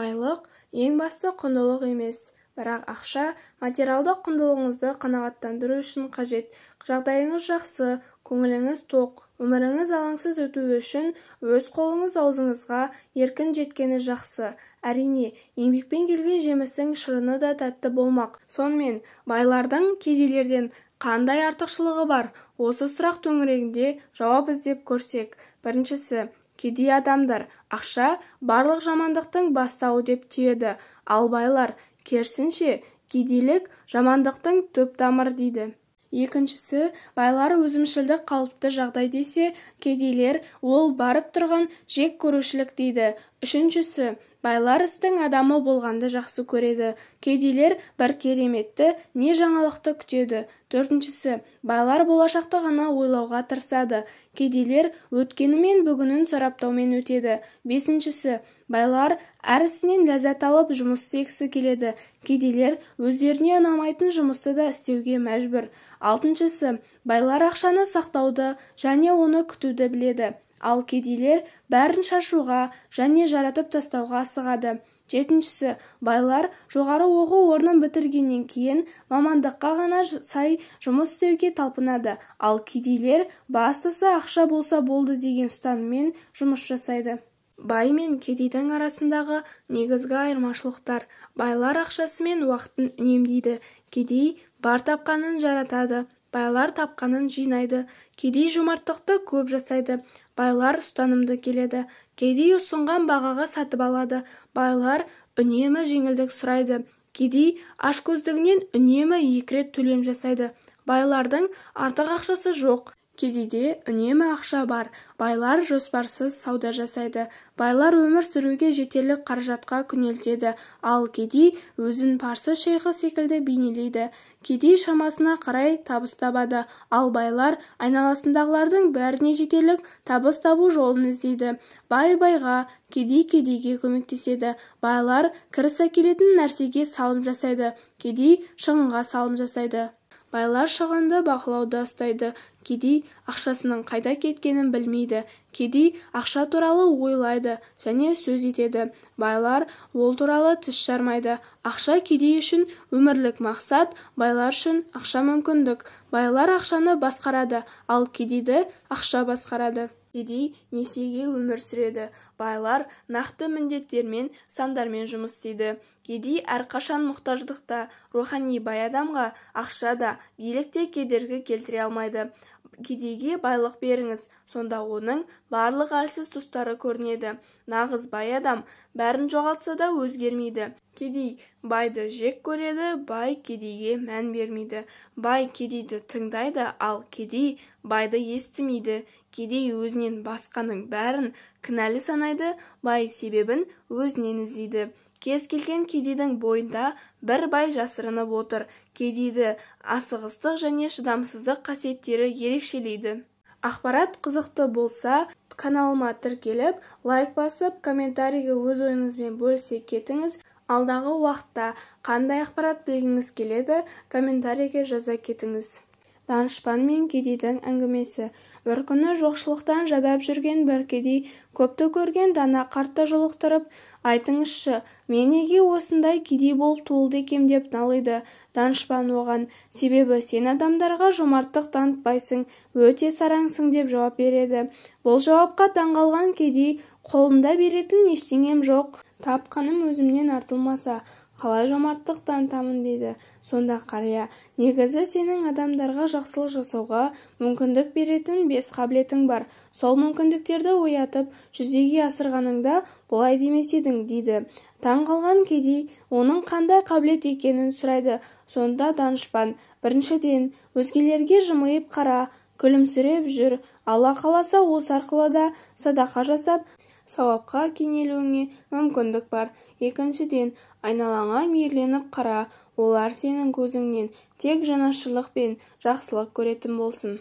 Байлық ең басты құндылық емес, бірақ ақша материалдық құндылығыңызды қанағаттандыру үшін қажет. Жағдайыңыз жақсы, көңіліңіз тоқ, өміріңіз алаңсыз өтуі үшін өз қолыңыз аузыңызға еркін жеткені жақсы. Әрине, еңбекпен келген жемістің шырыны да тәтті болмақ. Сонымен, байлардың кедейлерден қандай артықшылығы бар? Осы сұрақ төңірегінде жауап іздеп көрсек. Біріншісі, кедей адамдар ақша барлық жамандықтың бастауы деп түйеді, ал байлар керісінше кедейлік жамандықтың түп тамыры дейді. Екіншісі, байлар өзімшілдік қалыпты жағдай десе, кедейлер ол барып тұрған жек көрушілік дейді. Үшіншісі, байлар істің адамы болғанды жақсы көреді, кедейлер бір кереметті не жаңалықты күтеді. Төртіншісі, байлар болашақты ғана ойлауға тырысады, кедейлер өткені мен бүгінін сараптаумен өтеді. Бесіншісі, байлар әр ісінен ләззат алып жұмыс істегісі келеді, кедейлер өздеріне ұнамайтын жұмысты да істеуге мәжбүр. Алтыншысы, байлар ақшаны сақтауды және оны күтуді біледі, ал кедейлер бәрін шашуға және жаратып тастауға асығады. Жетіншісі, байлар жоғары оқу орнын бітіргеннен кейін мамандыққа ғана сай жұмыс істеуге талпынады, ал кедейлер бастысы ақша болса болды деген ұстаныммен жұмыс жасайды. Бай мен кедейдің арасындағы негізгі айырмашылықтар: байлар ақшасымен уақытын үнемдейді, кедей бар тапқанын жаратады, байлар тапқанын жинайды. Кедей жомарттықты көп жасайды, байлар ұстанымды келеді, кедей ұсынған бағаға сатып алады, байлар үнемі жеңілдік сұрайды, кедей ашкөздігінен үнемі 2 рет төлем жасайды. Байлардың артық ақшасы жоқ, кедейде үнемі ақша бар, байлар жоспарсыз сауда жасайды, байлар өмір сүруге жетерлік қаражатқа күнелтеді, ал кедей өзін парсы шейхі секілді бейнелейді. Кедей шамасына қарай табыс табады, ал байлар айналасындағылардың бәріне жетерлік табыс табу жолын іздейді. Бай байға, кедей кедейге көмектеседі. Байлар кіріс әкелетін нәрсеге салым жасайды, кедей шығынға салым жасайды. Байлар шығынды бақылауда ұстайды, кедей ақшасының қайда кеткенін білмейді, кедей ақша туралы ойлайды және сөз етеді. Байлар ол туралы тіс жармайды. Ақша кедей үшін өмірлік мақсат, байлар үшін ақша мүмкіндік. Байлар ақшаны басқарады, ал кедейді ақша басқарады. Кедей несиеге өмір сүреді, байлар нақты міндеттермен, сандармен жұмыс істейді. Кедей әрқашан мұқтаждықта, рухани бай адамға ақша да, билік те кедергі келтіре алмайды. Кедейге байлық беріңіз, сонда оның барлық әлсіз тұстары көрінеді. Нағыз бай адам бәрін жоғалтса да өзгермейді. Кедей байды жек көреді, бай кедейге мән бермейді. Бай кедейді тыңдайды, ал кедей байды естімейді. Кедей өзінен басқаның бәрін кінәлі санайды, бай себебін өзінен іздейді. Кез келген кедейдің бойында бір бай жасырынып отыр. Кедейді асығыстық және шыдамсыздық қасиеттері ерекшелейді. Ақпарат қызықты болса, каналыма тіркеліп, лайк басып, комментарийге өз ойыңызбен бөлісе кетіңіз. Алдағы уақытта қандай ақпарат білгіңіз келеді, комментарийге жаза кетіңіз. Данышпан мен кедейдің әңгімесі. Бір күні жоқшылықтан жадап жүрген бір кедей көпті көрген дана қартты жолықтырып, айтыңызшы, мен неге осындай кедей болып туылды екем деп налиды. Данышпан оған, себебі сен адамдарға жомарттық танытпайсың, өте сараңсың деп жауап береді. Бұл жауапқа таңғалған кедей, қолымда беретін ештеңем жоқ, тапқаным өзімнен артылмаса, қалай жомарттық танытамын дейді. Сонда қария, негізі сенің адамдарға жақсылық жасауға мүмкіндік беретін 5 қабілетің бар. Сол мүмкіндіктерді оятып, жүзеге асырғаныңда бұлай демес едің дейді. Таң қалған кедей оның қандай қабілет екенін сұрайды. Сонда данышпан, біріншіден, өзгелерге жымиып қара, күлімсіреп жүр. Алла қаласа осы арқылы да садақа жасап, сауапқа кенелуіңе мүмкіндік бар. Екіншіден, айналаңа мейірленіп қара, олар сенің көзіңнен тек жанашырлық пен жақсылық көретін болсын.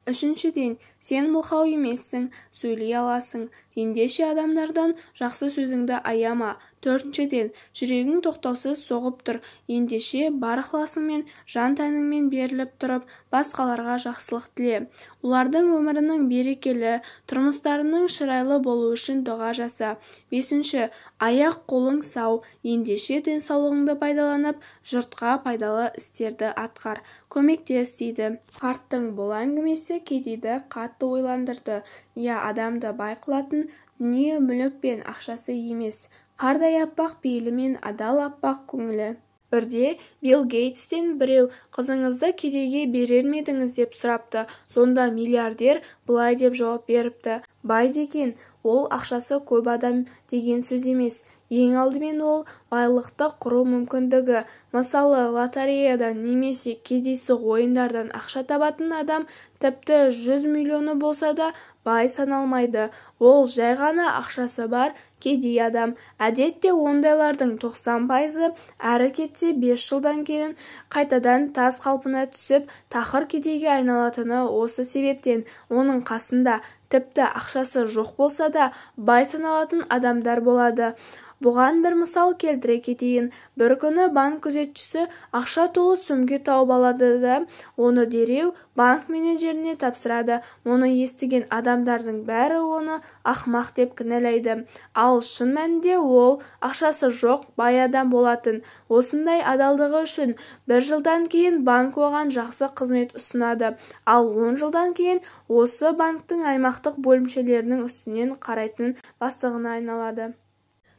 Үшіншіден, сен мылқау емессің, сөйлей аласың. Ендеше адамдардан жақсы сөзіңді аяма, Төртіншіден, жүрегің тоқтаусыз соғып тұр, ендеше бар ықыласыңмен, жан-тәніңмен беріліп тұрып, басқаларға жақсылық тіле. Олардың өмірінің берекелі, тұрмыстарының шырайлы болу үшін дұға жаса. Бесінші, аяқ-қолың сау, ендеше денсаулығыңды пайдаланып, жұртқа пайдалы істерді атқар. Көмектес дейді. Қарттың бұл әңгімесі кедейді қатты ойландырды. Адамды бай қылатын дүние мүлік пен ақшасы емес, қардай аппақ пейілі мен адал аппақ көңілі. Бірде Билл Гейтстен біреу қызыңызды кедейге берер ме едіңіз деп сұрапты. Сонда миллиардер былай деп жауап беріпті: бай деген ол ақшасы көп адам деген сөз емес. Ең алдымен ол байлықты құру мүмкіндігі. Мысалы, лотереядан немесе кездейсоқ ойындардан ақша табатын адам тіпті 100 миллионы болса да бай саналмайды. Ол жай ғана ақшасы бар кедей адам. Әдетте ондайлардың 90% әрі кетсе 5 жылдан кейін қайтадан таз қалпына түсіп, тақыр кедейге айналатыны осы себептен. Оның қасында тіпті ақшасы жоқ болса да бай саналатын адамдар болады. Бұған бір мысал келтіре кетейін. Бір күні банк күзетшісі ақша толы сөмке тауып алады да, оны дереу банк менеджеріне тапсырады. Оны естіген адамдардың бәрі оны ақымақ деп кінәлайды. Ал шын мәнінде ол ақшасы жоқ бай адам болатын. Осындай адалдығы үшін 1 жылдан кейін банк оған жақсы қызмет ұсынады. Ал 10 жылдан кейін осы банктың аймақтық бөлімшелерінің үстінен қарайтын бастығына айналады.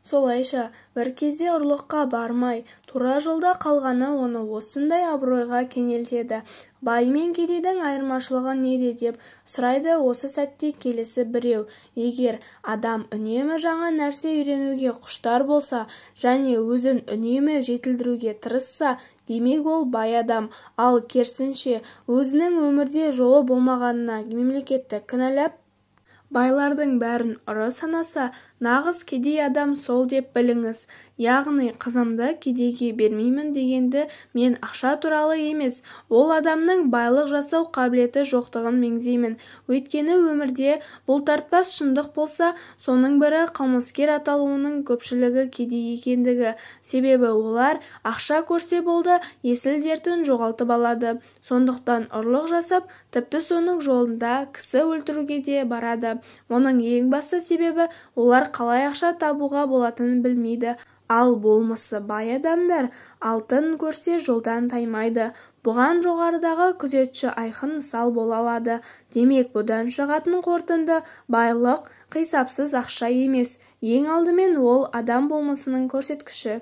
Солайша, бір кезде ұрлыққа бармай, тура жолда қалғаны оны осындай абыройға кенелтеді. Бай мен кедейдің айырмашылығы неде деп сұрайды осы сәтте келесі біреу. Егер адам үнемі жаңа нәрсе үйренуге құштар болса, және өзін үнемі жетілдіруге тырысса, демек ол бай адам. Ал керісінше, өзінің өмірде жолы болмағанына мемлекетті кінәлап, байлардың бәрін ұры санаса, нағыз кедей адам сол деп біліңіз. Яғни, қызымды кедейге бермеймін дегенді мен ақша туралы емес, ол адамның байлық жасау қабілеті жоқтығын меңзеймін. Өйткені өмірде бұлтартпас шындық болса, соның бірі қылмыскер аталуының көпшілігі кедей екендігі. Себебі олар ақша көрсе болды, есіл дертін жоғалтып алады. Сондықтан ұрлық жасап, тіпті соның жолында кісі өлтіруге де барады. Оның ең басты себебі олар қалай ақша табуға болатынын білмейді. Ал болмысы бай адамдар алтын көрсе жолдан таймайды. Бұған жоғарыдағы күзетші айқын мысал бола алады. Демек, бұдан шығатын қорытынды байлық қисапсыз ақша емес. Ең алдымен ол адам болмысының көрсеткіші.